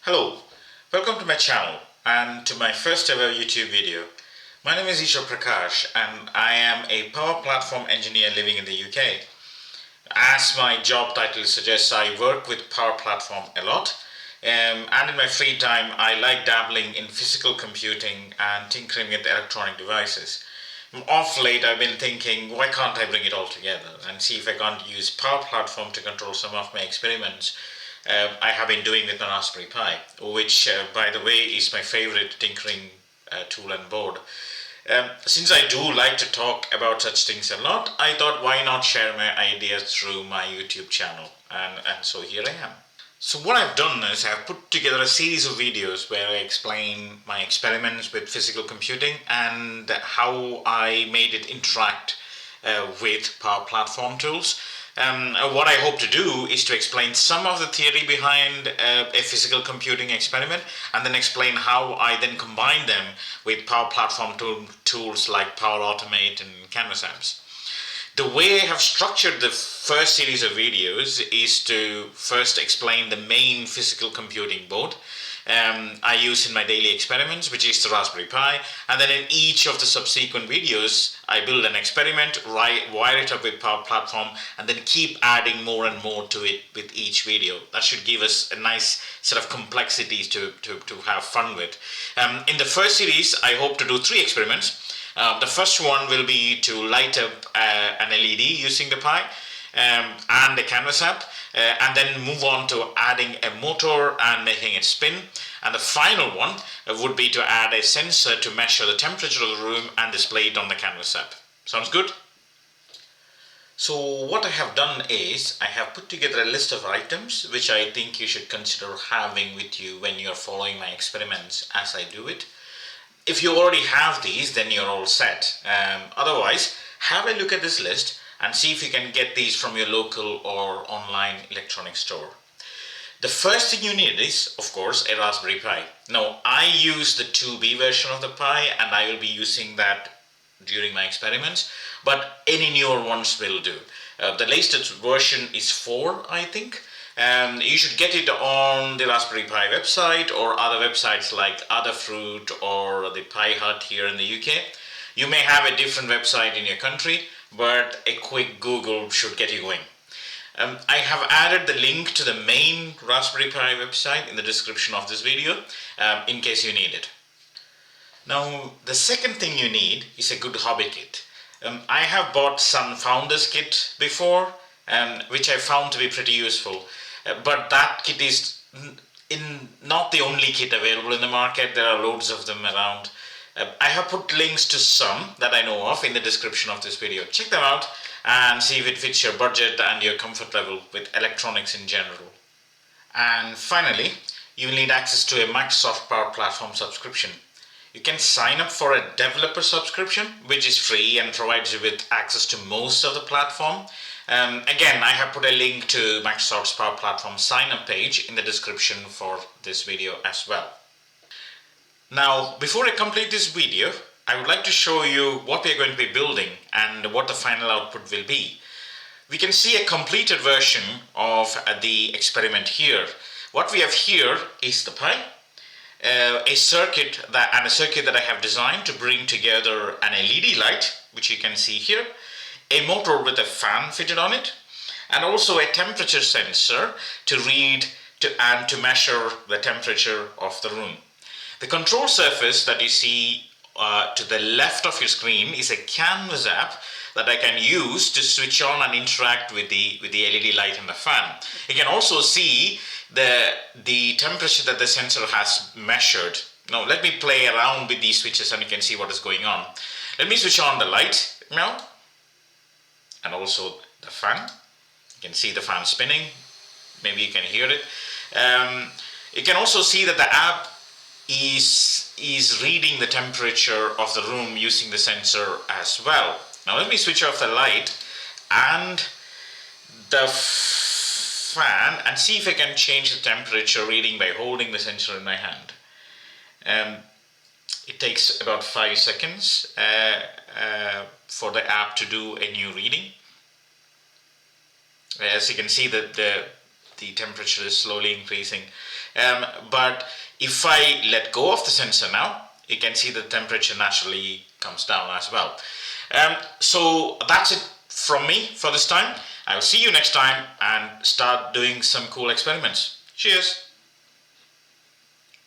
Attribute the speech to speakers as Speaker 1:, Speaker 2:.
Speaker 1: Hello, welcome to my channel and to my first ever YouTube video. My name is Ishwar Prakash and I am a Power Platform engineer living in the UK. As my job title suggests, I work with Power Platform a lot, and in my free time I like dabbling in physical computing and tinkering with electronic devices. Of late I've been thinking, why can't I bring it all together and see if I can't use Power Platform to control some of my experiments I have been doing with my Raspberry Pi, which by the way is my favorite tinkering tool and board. Since I do like to talk about such things a lot, I thought why not share my ideas through my YouTube channel, and so here I am. So what I've done is I've put together a series of videos where I explain my experiments with physical computing and how I made it interact with Power Platform tools. What I hope to do is to explain some of the theory behind a physical computing experiment and then explain how I then combine them with Power Platform tools like Power Automate and Canvas apps. The way I have structured the first series of videos is to first explain the main physical computing board I use in my daily experiments, which is the Raspberry Pi, and then in each of the subsequent videos I build an experiment, wire it up with Power Platform, and then keep adding more and more to it with each video. That should give us a nice set of complexities to have fun with. In the first series I hope to do 3 experiments. The first one will be to light up an LED using the Pi and the Canvas app, and then move on to adding a motor and making it spin. And the final one would be to add a sensor to measure the temperature of the room and display it on the Canvas app. Sounds good? So what I have done is I have put together a list of items which I think you should consider having with you when you are following my experiments as I do it. If you already have these, then you're all set. Otherwise, have a look at this list and see if you can get these from your local or online electronic store. The first thing you need is, of course, a Raspberry Pi. Now, I use the 2B version of the Pi and I will be using that during my experiments, but any newer ones will do. The latest version is 4, I think. You should get it on the Raspberry Pi website or other websites like Adafruit or the Pi Hut here in the UK. You may have a different website in your country, but a quick Google should get you going. I have added the link to the main Raspberry Pi website in the description of this video in case you need it. Now, the second thing you need is a good hobby kit. I have bought some Founders Kit before, which I found to be pretty useful. But that kit is not the only kit available in the market. There are loads of them around. I have put links to some that I know of in the description of this video. Check them out and see if it fits your budget and your comfort level with electronics in general. And finally, you will need access to a Microsoft Power Platform subscription. You can sign up for a developer subscription, which is free and provides you with access to most of the platform. Again, I have put a link to Microsoft's Power Platform sign-up page in the description for this video as well. Now, before I complete this video, I would like to show you what we are going to be building and what the final output will be. We can see a completed version of the experiment here. What we have here is the Pi, a circuit that I have designed to bring together an LED light, which you can see here, a motor with a fan fitted on it, and also a temperature sensor to read and to measure the temperature of the room. The control surface that you see to the left of your screen is a Canvas app that I can use to switch on and interact with the LED light and the fan. You can also see the temperature that the sensor has measured. Now let me play around with these switches and you can see what is going on. Let me switch on the light now and also the fan. You can see the fan spinning. Maybe you can hear it. You can also see that the app is reading the temperature of the room using the sensor as well. Now let me switch off the light and the fan and see if I can change the temperature reading by holding the sensor in my hand. It takes about 5 seconds for the app to do a new reading. As you can see that the temperature is slowly increasing. But if I let go of the sensor now, you can see the temperature naturally comes down as well. So that's it from me for this time. I'll see you next time and start doing some cool experiments. Cheers.